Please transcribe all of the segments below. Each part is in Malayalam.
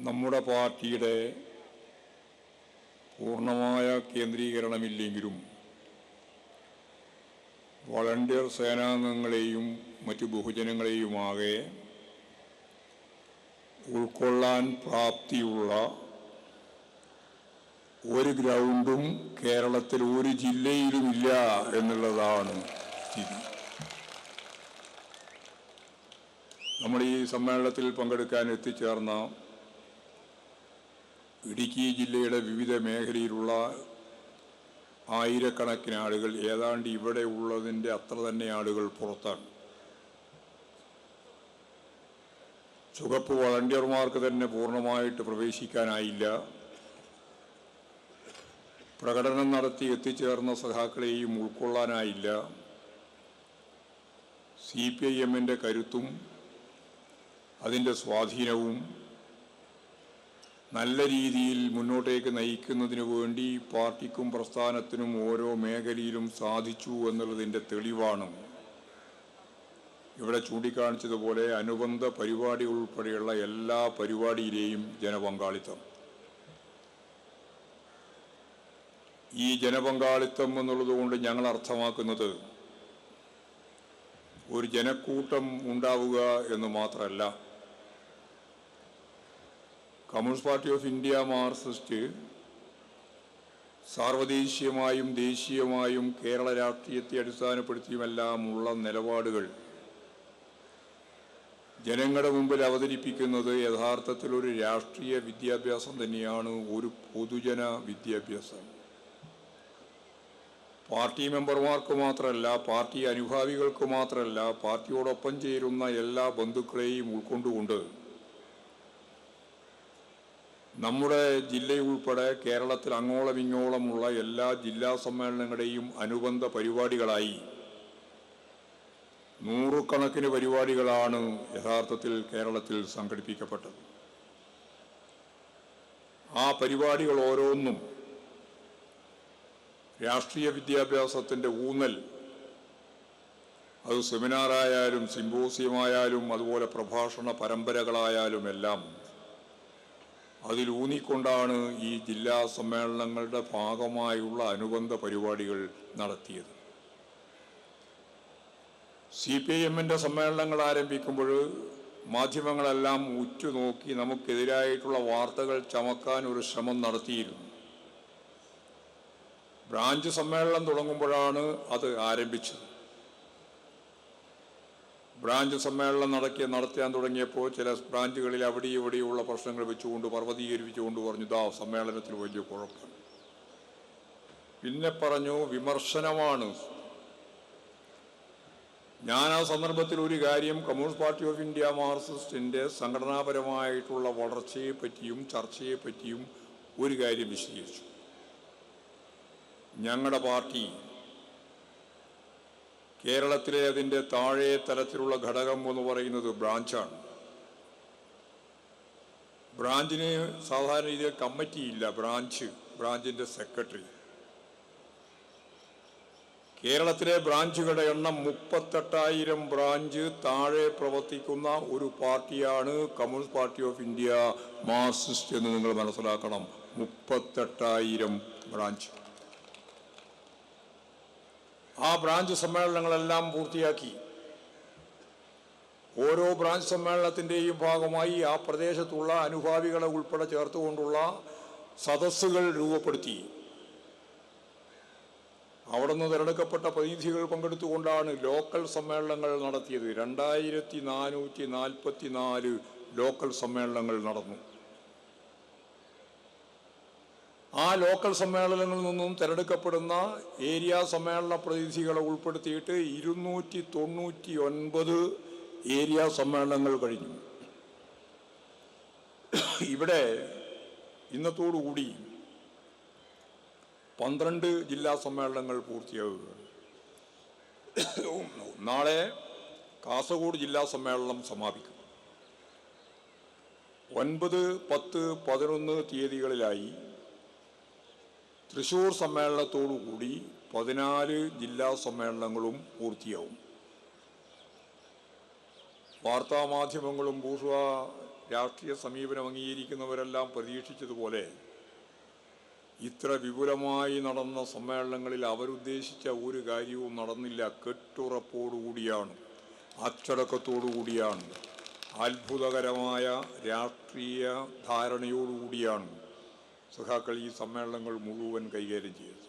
നമ്മുടെ പാർട്ടിയുടെ പൂർണ്ണമായ കേന്ദ്രീകരണമില്ലെങ്കിലും വളണ്ടിയർ സേനാംഗങ്ങളെയും മറ്റു ബഹുജനങ്ങളെയുമാകെ ഉൾക്കൊള്ളാൻ പ്രാപ്തിയുള്ള ഒരു ഗ്രൗണ്ടും കേരളത്തിൽ ഒരു ജില്ലയിലുമില്ല എന്നുള്ളതാണ് സ്ഥിതി. നമ്മൾ ഈ സമ്മേളനത്തിൽ പങ്കെടുക്കാൻ എത്തിച്ചേർന്ന ഇടുക്കി ജില്ലയുടെ വിവിധ മേഖലയിലുള്ള ആയിരക്കണക്കിന് ആളുകൾ ഏതാണ്ട് ഇവിടെ ഉള്ളതിൻ്റെ അത്ര തന്നെ ആളുകൾ പുറത്താണ്. ചുവപ്പ് വളണ്ടിയർമാർക്ക് തന്നെ പൂർണ്ണമായിട്ട് പ്രവേശിക്കാനായില്ല. പ്രകടനം നടത്തി എത്തിച്ചേർന്ന സഖാക്കളെയും ഉൾക്കൊള്ളാനായില്ല. CPIMൻ്റെ കരുത്തും അതിൻ്റെ സ്വാധീനവും നല്ല രീതിയിൽ മുന്നോട്ടേക്ക് നയിക്കുന്നതിന് വേണ്ടി പാർട്ടിക്കും പ്രസ്ഥാനത്തിനും ഓരോ മേഖലയിലും സാധിച്ചു എന്നുള്ളതിൻ്റെ തെളിവാണ് ഇവിടെ ചൂണ്ടിക്കാണിച്ചതുപോലെ അനുബന്ധ പരിപാടികൾ ഉൾപ്പെടെയുള്ള എല്ലാ പരിപാടിയിലെയും ജനപങ്കാളിത്തം. ഈ ജനപങ്കാളിത്തം എന്നുള്ളതുകൊണ്ട് ഞങ്ങൾ അർത്ഥമാക്കുന്നത് ഒരു ജനക്കൂട്ടം ഉണ്ടാവുക എന്ന് മാത്രമല്ല. Communist Party of India Marxist സാർവദേശീയമായും ദേശീയമായും കേരള രാഷ്ട്രീയത്തെ അടിസ്ഥാനപ്പെടുത്തിയുമെല്ലാമുള്ള നിലപാടുകൾ ജനങ്ങളുടെ മുമ്പിൽ അവതരിപ്പിക്കുന്നത് യഥാർത്ഥത്തിൽ ഒരു രാഷ്ട്രീയ വിദ്യാഭ്യാസം തന്നെയാണ്, ഒരു പൊതുജന വിദ്യാഭ്യാസം. പാർട്ടി മെമ്പർമാർക്ക് മാത്രമല്ല, പാർട്ടി അനുഭാവികൾക്ക് മാത്രമല്ല, പാർട്ടിയോടൊപ്പം ചേരുന്ന എല്ലാ ബന്ധുക്കളെയും ഉൾക്കൊണ്ടുകൊണ്ട് നമ്മുടെ ജില്ലയുൾപ്പെടെ കേരളത്തിൽ അങ്ങോളം ഇങ്ങോളമുള്ള എല്ലാ ജില്ലാ സമ്മേളനങ്ങളുടെയും അനുബന്ധ പരിപാടികളായി നൂറുകണക്കിന് പരിപാടികളാണ് യഥാർത്ഥത്തിൽ കേരളത്തിൽ സംഘടിപ്പിക്കപ്പെട്ടത്. ആ പരിപാടികൾ ഓരോന്നും രാഷ്ട്രീയ വിദ്യാഭ്യാസത്തിൻ്റെ ഊന്നൽ, അത് സെമിനാറായാലും സിമ്പോസിയമായാലും അതുപോലെ പ്രഭാഷണ പരമ്പരകളായാലും എല്ലാം അതിലൂന്നിക്കൊണ്ടാണ് ഈ ജില്ലാ സമ്മേളനങ്ങളുടെ ഭാഗമായുള്ള അനുബന്ധ പരിപാടികൾ നടത്തിയത്. CPIMൻ്റെ സമ്മേളനങ്ങൾ ആരംഭിക്കുമ്പോൾ മാധ്യമങ്ങളെല്ലാം ഉറ്റുനോക്കി നമുക്കെതിരായിട്ടുള്ള വാർത്തകൾ ചമക്കാൻ ഒരു ശ്രമം നടത്തിയിരുന്നു. ബ്രാഞ്ച് സമ്മേളനം തുടങ്ങുമ്പോഴാണ് അത് ആരംഭിച്ചത്. ബ്രാഞ്ച് സമ്മേളനം നടത്താൻ തുടങ്ങിയപ്പോൾ ചില ബ്രാഞ്ചുകളിൽ അവിടെ ഇവിടെയുള്ള പ്രശ്നങ്ങൾ വെച്ചുകൊണ്ട് പർവ്വതീകരിച്ചുകൊണ്ട് പറഞ്ഞു സമ്മേളനത്തിൽ വലിയ കുഴപ്പമാണ്. പിന്നെ പറഞ്ഞു വിമർശനമാണ്. ഞാൻ ആ സന്ദർഭത്തിൽ ഒരു കാര്യം കമ്മ്യൂണിസ്റ്റ് പാർട്ടി ഓഫ് ഇന്ത്യ മാർക്സിസ്റ്റിൻ്റെ സംഘടനാപരമായിട്ടുള്ള വളർച്ചയെ പറ്റിയും ചർച്ചയെ പറ്റിയും ഒരു കാര്യം വിശദീകരിച്ചു. ഞങ്ങളുടെ പാർട്ടി കേരളത്തിലെ അതിൻ്റെ താഴെ തലത്തിലുള്ള ഘടകം എന്ന് പറയുന്നത് ബ്രാഞ്ചാണ്. ബ്രാഞ്ചിന് സാധാരണ രീതിയിൽ കമ്മിറ്റിയില്ല, ബ്രാഞ്ചിൻ്റെ സെക്രട്ടറി. കേരളത്തിലെ ബ്രാഞ്ചുകളുടെ എണ്ണം 38,000 ബ്രാഞ്ച് താഴെ പ്രവർത്തിക്കുന്ന ഒരു പാർട്ടിയാണ് communist Party of India Marxist എന്ന് നിങ്ങൾ മനസ്സിലാക്കണം. 38,000 ബ്രാഞ്ച്. ആ ബ്രാഞ്ച് സമ്മേളനങ്ങളെല്ലാം പൂർത്തിയാക്കി. ഓരോ ബ്രാഞ്ച് സമ്മേളനത്തിൻ്റെയും ഭാഗമായി ആ പ്രദേശത്തുള്ള അനുഭാവികളെ ഉൾപ്പെടെ ചേർത്തുകൊണ്ടുള്ള സദസ്സുകൾ രൂപപ്പെടുത്തി. അവിടെ നിന്ന് തിരഞ്ഞെടുക്കപ്പെട്ട പ്രതിനിധികൾ പങ്കെടുത്തുകൊണ്ടാണ് ലോക്കൽ സമ്മേളനങ്ങൾ നടത്തിയത്. 2444 ലോക്കൽ സമ്മേളനങ്ങൾ നടന്നു. ആ ലോക്കൽ സമ്മേളനങ്ങളിൽ നിന്നും തിരഞ്ഞെടുക്കപ്പെടുന്ന ഏരിയ സമ്മേളന പ്രതിനിധികളെ ഉൾപ്പെടുത്തിയിട്ട് 299 ഏരിയ സമ്മേളനങ്ങൾ കഴിഞ്ഞു. ഇവിടെ ഇന്നത്തോടുകൂടി 12 ജില്ലാ സമ്മേളനങ്ങൾ പൂർത്തിയാകുകയാണ്. നാളെ കാസർഗോഡ് ജില്ലാ സമ്മേളനം സമാപിക്കും. 9, 10, 11 തീയതികളിലായി തൃശ്ശൂർ സമ്മേളനത്തോടുകൂടി 14 ജില്ലാ സമ്മേളനങ്ങളും പൂർത്തിയാവും. വാർത്താമാധ്യമങ്ങളും ബൂർഷ്വാ രാഷ്ട്രീയ സമീപനം അംഗീകരിക്കുന്നവരെല്ലാം പ്രതീക്ഷിച്ചതുപോലെ ഇത്ര വിപുലമായി നടന്ന സമ്മേളനങ്ങളിൽ അവരുദ്ദേശിച്ച ഒരു കാര്യവും നടന്നില്ല. കെട്ടുറപ്പോടുകൂടിയാണ്, അച്ചടക്കത്തോടുകൂടിയാണ്, അത്ഭുതകരമായ രാഷ്ട്രീയ ധാരണയോടുകൂടിയാണ് സഖാക്കൾ ഈ സമ്മേളനങ്ങൾ മുഴുവൻ കൈകാര്യം ചെയ്തത്.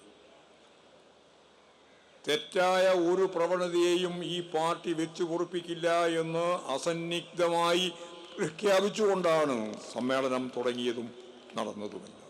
തെറ്റായ ഒരു പ്രവണതയെയും ഈ പാർട്ടി വെച്ചു പൊറുപ്പിക്കില്ല എന്ന് അസന്നിഗ്ധമായി പ്രഖ്യാപിച്ചുകൊണ്ടാണ് സമ്മേളനം തുടങ്ങിയതും നടന്നതുമല്ല.